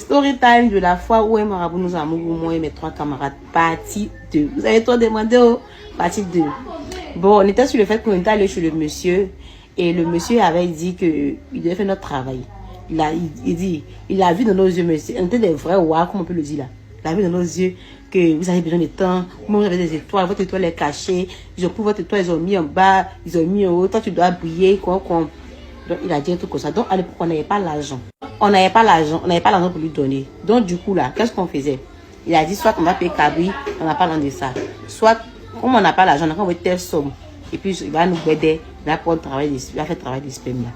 Story time de la fois où un marabout nous a mouru, moi et mes 3 camarades. Partie 2. Vous avez trop demandé, oh? Partie 2. Bon, on était sur le fait qu'on était allé chez le monsieur. Et le monsieur avait dit qu'il devait faire notre travail. Il a vu dans nos yeux, monsieur. On était des vrais ouah, comment on peut le dire là. Il a vu dans nos yeux que vous avez besoin de temps. Moi, vous avez des étoiles. Votre étoile est cachée. Ils ont pris votre étoile, ils ont mis en bas. Ils ont mis en haut. Toi, tu dois briller. Donc, il a dit un truc comme ça. Donc, à l'époque, on n'avait pas l'argent. On n'avait pas l'argent pour lui donner. Donc, du coup, là, qu'est-ce qu'on faisait? Il a dit, soit on va payer Kabri, on n'a pas l'argent de ça. Soit, comme on n'a pas l'argent, on a envoyé telle somme. Et puis, il va nous aider. Il va faire le travail de sperme là.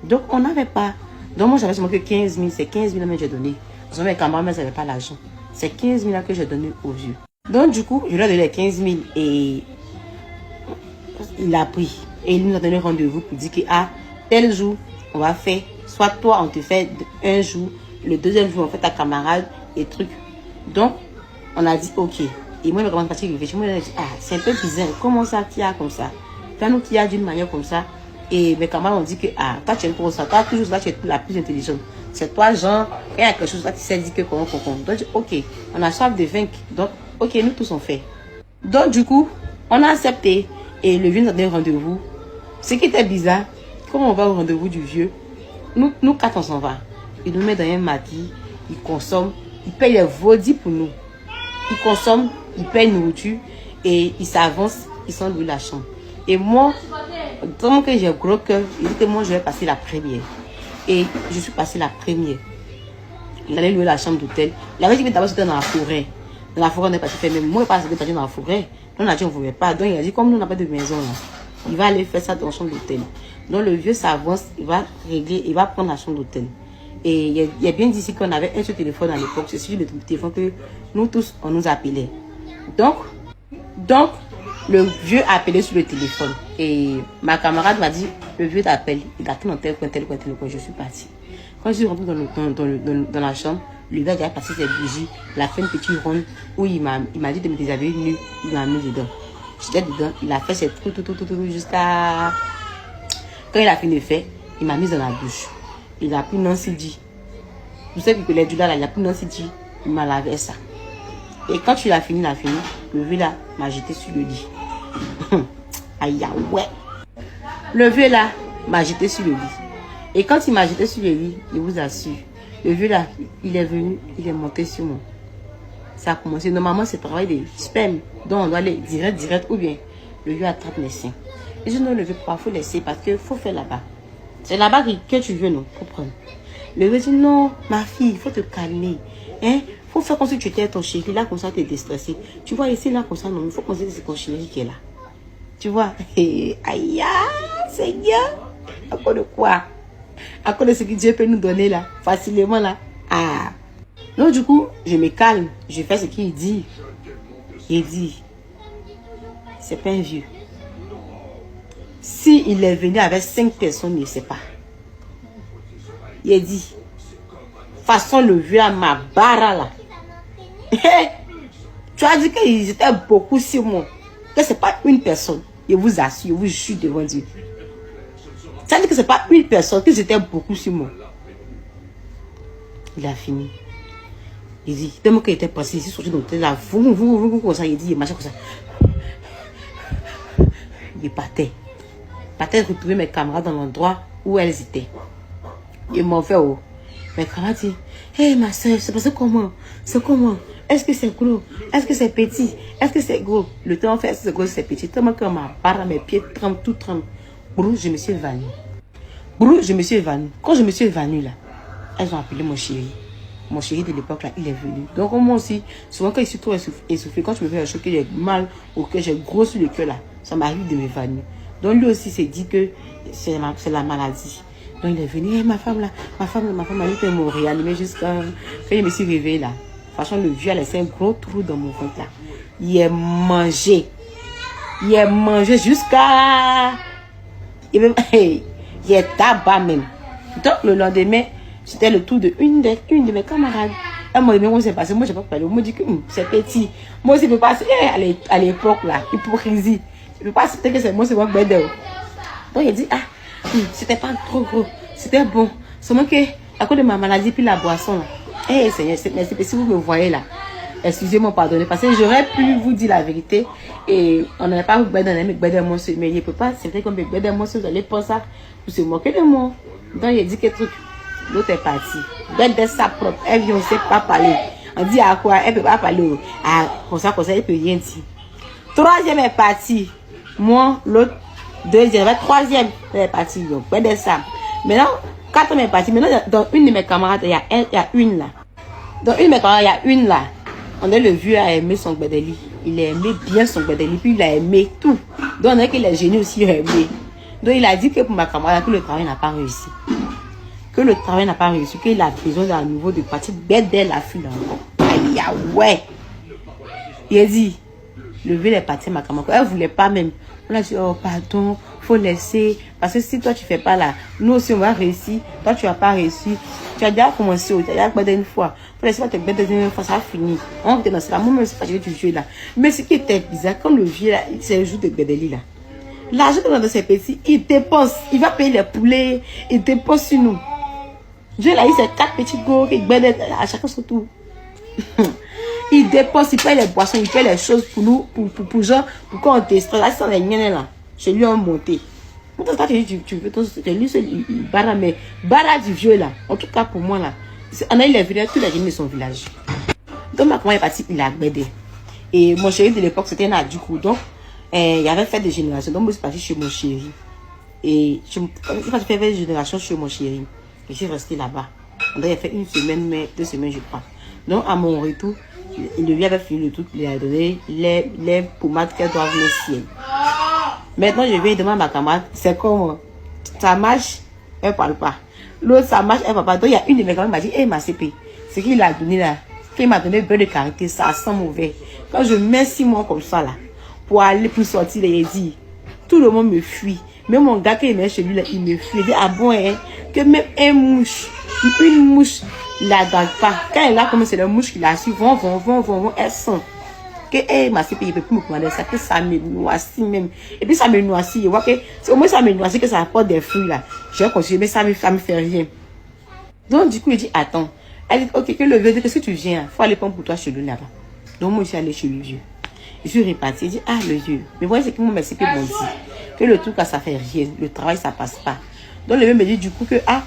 Donc, on n'avait pas. Donc, moi, j'avais seulement que 15 000. C'est 15 000 que j'ai donné. Parce que mes camarades, ils n'avaient pas l'argent. C'est 15 000 que j'ai donné au vieux. Donc, du coup, je lui ai donné les 15 000 et il a pris. Et il nous a donné rendez-vous pour dire que, tel jour, on va faire. Soit toi, on te fait un jour. Le deuxième jour, on fait ta camarade et trucs. Donc, on a dit, ok. Et moi, je commence à partir réfléchir. Moi, je dit, c'est un peu bizarre. Comment ça, qui a comme ça? Fais-nous qui a d'une manière comme ça. Et mes camarades ont dit que, toi, tu es pour ça. Toi, toujours là, tu es la plus intelligente. C'est toi, genre, il y a quelque chose là, tu sais dire que comment. Donc, ok, on a soif de vaincre. Donc, ok, nous tous on fait. Donc, du coup, on a accepté. Et le vieux nous a donné rendez-vous. Ce qui était bizarre, comment on va au rendez-vous du vieux, nous 4, on s'en va. Il nous met dans un maquis, il consomme, il paye les vaudis pour nous. Il consomme, il paye nourriture et il s'avance, il s'en loue la chambre. Et moi, tant que j'ai gros cœur, il dit que moi je vais passer la première. Et je suis passée la première. Il allait louer la chambre d'hôtel. Il avait dit que d'abord c'était dans la forêt. Dans la forêt, on est parti faire même. Moi, je ne pas dans la forêt. On a dit on ne voulait pas. Donc il a dit comme nous, on n'a pas de maison là, il va aller faire ça dans la chambre d'hôtel. Donc le vieux s'avance, il va régler, il va prendre la chambre d'hôtel. Et il y a bien dit ici qu'on avait un seul téléphone à l'époque. C'est celui de téléphone que nous tous, on nous appelait. Donc, le vieux a appelé sur le téléphone. Et ma camarade m'a dit, le vieux t'appelle. Il attend dans tel coin. Je suis partie. Quand je suis rentrée dans la chambre, le vieux a déjà passé ses bougies. Il a fait une petite ronde où il m'a dit de me déshabiller nu. Il m'a mis dedans. J'étais dedans. Il a fait ses trucs jusqu'à... Quand il a fini de faire, il m'a mise dans la douche. Il a pris Nancy D. Vous savez que les douleurs là, il a pris Nancy D. Il m'a lavé ça. Et quand tu l'as fini, le vieux là m'a jeté sur le lit. Aïe, ouais. Le vieux là m'a jeté sur le lit. Et quand il m'a jeté sur le lit, je vous assure, le vieux là, il est venu, il est monté sur moi. Ça a commencé. Normalement, c'est le travail des spermes. Donc on doit aller direct ou bien le vieux attrape les seins. Et je ne le veux pas, il faut laisser parce qu'il faut faire là-bas. C'est là-bas que tu veux, non? Pour prendre. Le vieux dit non, ma fille, il faut te calmer. Hein? Faut faire comme si tu étais ton chéri, là, comme ça, tu es déstressé. Tu vois, ici, là, comme ça, non, il faut penser que c'est ton chéri qui est là. Tu vois? Aïe, Seigneur. À cause de quoi? À cause de ce que Dieu peut nous donner, là, facilement, là. Donc, du coup, je me calme. Je fais ce qu'il dit. Il dit, c'est pas un vieux. Si il est venu avec 5 personnes, il ne sait pas. Il a dit, façon le vieux à ma barre là. Tu as dit qu'ils étaient beaucoup sur moi. Que ce n'est pas une personne. Je vous assure, je vous jure devant Dieu. Ça veut dire que ce n'est pas une personne, qu'ils étaient beaucoup sur moi. Il a fini. Il dit, tellement qu'il était passé ici, sorti dans l'hôtel là, vous, comme ça, il dit, il marchait comme ça. Il partait. Peut-être retrouver mes camarades dans l'endroit où elles étaient. Ils m'ont fait haut. Mes camarades disent, hey ma soeur, c'est passé comment? C'est comment? Est-ce que c'est gros? Est-ce que c'est petit? Est-ce que c'est gros? Le temps fait, c'est gros, c'est petit. Tellement que ma barre, mes pieds tremblent, tout tremble. Brou, je me suis évanouie. Quand je me suis évanouie là, elles ont appelé mon chéri. Mon chéri de l'époque là, il est venu. Donc moi aussi, souvent quand je suis trop essoufflé, quand je me fais un choc, j'ai mal au cœur, j'ai gros sur le cœur là, ça m'arrive de m'évanouir. Donc lui aussi s'est dit que c'est la maladie. Donc il est venu, hey, ma femme a dit qu'elle m'a réanimé jusqu'à quand je me suis réveillée là. De toute façon, le vieux a laissé un gros trou dans mon ventre là. Il est mangé jusqu'à... Il est tabac même. Donc le lendemain, c'était le tour de une de mes camarades. Elle m'a dit, mais comment c'est passé? Moi, je n'ai pas parlé. Moi, je dis que c'est petit. Moi aussi, je peux pas... à l'époque là, hypocrisie. Je ne peux pas accepter que c'est moi, c'est moi qui vais. Donc il dit, c'était pas trop gros. C'était bon. Seulement que, à cause de ma maladie, puis la boisson là, Eh Seigneur, merci. Si vous me voyez là, excusez-moi, pardonnez, parce que j'aurais pu vous dire la vérité et on n'aurait pas mais il ne peut pas, c'est vrai comme vous allez penser ça, vous se moquer de moi. Donc il dit que truc, l'autre est parti. Bête sa propre, elle vient, on ne sait pas parler. On dit à quoi, elle ne peut pas parler. Ah, comme ça, elle ne peut rien dire. Troisième est parti. Moi, l'autre, deuxième, troisième est parti. Donc, bête ça. Maintenant, quatrième est parti. Maintenant, dans une de mes camarades, il y a une là. Dans une de mes camarades, il y a une là. On a le vieux a aimé son Gbedeli. Il a aimé bien son Gbedeli. Puis il a aimé tout. Donc on a qu'il est génie aussi, il a aimé. Donc il a dit que pour ma camarade, que le travail n'a pas réussi. Que le travail n'a pas réussi. Qu'il a besoin d'un nouveau de partir bête dès la fille encore. Elle dit, ah ouais. Il a dit, le vieux est parti ma camarade. Elle ne voulait pas même. On a dit, oh pardon, faut laisser. Parce que si toi tu fais pas là, nous aussi on va réussir. Toi tu n'as pas réussi. Tu as déjà commencé, tu as déjà gbedé une fois. Faut laisser te gbedé une fois, ça a fini. On était dans ce là. Moi-même, c'est pas que tu joues là. Mais ce qui était bizarre, quand le vieux là, il s'est joué de gbedeli là. L'argent dans ses petits, il dépense. Il va payer les poulets. Il dépense sur nous. Dieu là, il s'est 4 petits gros qui gbedé à chacun son tour. Il dépense, il paye les boissons, il paye les choses pour nous, pour genre, pour qu'on teste. Là, c'est les miennes là. Chez lui, on monté. Pourtant, tu veux ton lui, c'est Bara, mais Bara du vieux là. En tout cas, pour moi là, on a eu les villages, tous les jeunes de son village. Donc, ma maman est partie, il a gbedé. Et mon chéri de l'époque, c'était un du coup. Donc, il y avait fait des générations. Donc, moi, je suis partie chez mon chéri. Et quand je fais des générations chez mon chéri, je suis restée là-bas. On a fait 1 semaine, mais 2 semaines, je crois. Donc, à mon retour, il lui avait fini le truc, il a donné les pommades qu'elle doit venir ciel. Maintenant, je viens demander à ma camarade, c'est comment? Ça marche, elle ne parle pas. L'autre, ça marche, elle ne parle pas. Donc, il y a une de mes camarades qui m'a dit, hé, ma CP, c'est qu'il a donné là, qu'il m'a donné beurre de karité, ça sent mauvais. Quand je mets 6 mois comme ça là, pour aller pour sortir, il dit, tout le monde me fuit. Même mon gars qui est venu chez lui là, il me fuit. Il dit, ah bon, hein, que même une mouche, il la drague pas. Quand elle a commencé, c'est la mouche qui la suit, vont, elles sont. Que, eh, ma CP, il ne peut plus me commander ça, que ça me noissit même. Et puis ça me noissit, je vois que, c'est au moins ça me noissit, que ça apporte des fruits là. Je vais continuer, mais ça me fait rien. Donc, du coup, il dit, attends. Elle dit, ok, que le vieux dit, qu'est-ce que tu viens? Il faut aller prendre pour toi chez lui là-bas. Donc, moi, je suis allée chez le vieux. Je suis reparti, il dit, ah, le vieux. Mais voyez, c'est que moi, ma CP m'ont dit, que le truc, là, ça fait rien. Le travail, ça passe pas. Donc, le vieux me dit, du coup, que, ah,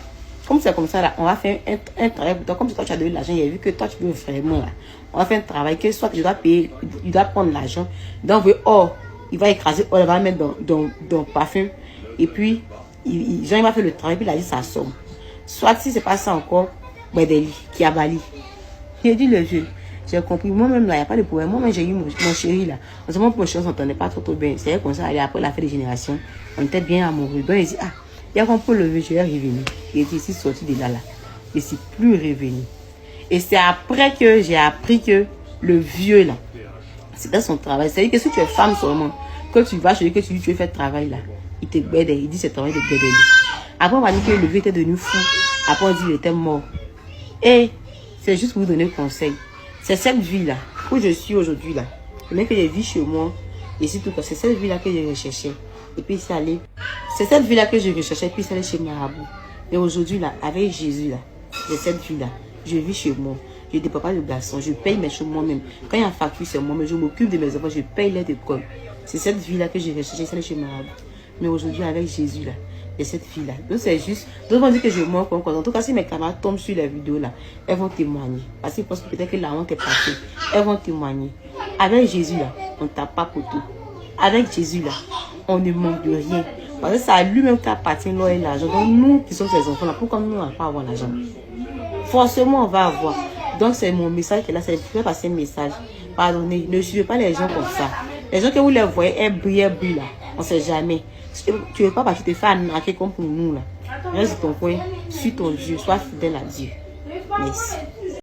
comme c'est comme ça, là, on va faire un travail pour toi. Comme toi, tu as donné l'argent, il a vu que toi, tu veux vraiment, là. On va faire un travail que soit tu dois payer, il doit prendre l'argent. Donc, oh, il va écraser, oh, il va mettre dans le parfum. Et puis, il va faire le travail, puis il a dit sa somme. Soit si c'est pas ça encore, Bedeli, qui a bali. J'ai dit le jeu. J'ai compris. Moi-même, là, il n'y a pas de problème. Moi-même, j'ai eu mon chéri, là. En ce moment, mon chéri, on s'entendait pas trop bien. C'est comme ça, après la fête des générations, on était bien amoureux. Donc, il dit, ah, il y a compris le vieux, je vais revenir. Il était ici sorti de là. Et c'est plus revenu. Et c'est après que j'ai appris que le vieux, là, c'était son travail. C'est-à-dire que si tu es femme seulement, quand tu vas chez lui, que tu dis tu veux faire travail, là, il te gbède, il dit c'est travail de gbède. Après, on m'a dit que le vieux était devenu fou. Après, on dit qu'il était mort. Et c'est juste pour vous donner un conseil. C'est cette vie-là, où je suis aujourd'hui, là. Le mec que j'ai vu chez moi, et c'est tout, c'est cette vie-là que j'ai recherché. Et puis, c'est allé. C'est cette vie-là que je recherchais, et puis, c'est allé chez Marabout. Et aujourd'hui, là, avec Jésus, là, c'est cette vie-là. Je vis chez moi. Je ne dépends pas de garçon. Je paye mes choses moi-même. Quand il y a un facture, c'est moi-même. Je m'occupe de mes enfants. Je paye l'aide d'école. C'est cette vie-là que j'ai recherchée, celle chez Marabout. Mais aujourd'hui, avec Jésus, là, et cette fille-là. Donc, c'est juste. D'autres vont dire que je manque encore. En tout cas, si mes camarades tombent sur les vidéos, là, elles vont témoigner. Parce qu'ils pensent peut-être que la honte est passée. Elles vont témoigner. Avec Jésus, là, on ne tape pas pour tout. Avec Jésus, là, on ne manque de rien. Parce que c'est à lui-même qui appartient l'or et l'argent. Donc, nous qui sommes ces enfants-là, pourquoi nous, on ne va pas avoir l'argent? Forcément, on va avoir. Donc, c'est mon message qui est là. C'est pour passer un message. Pardonnez, ne suivez pas les gens comme ça. Les gens que vous les voyez, elles brillent là. On ne sait jamais. Tu ne veux pas parce que tu te fais arnaquer comme pour nous là. Reste ton coin, suis ton Dieu, sois fidèle à Dieu. Merci.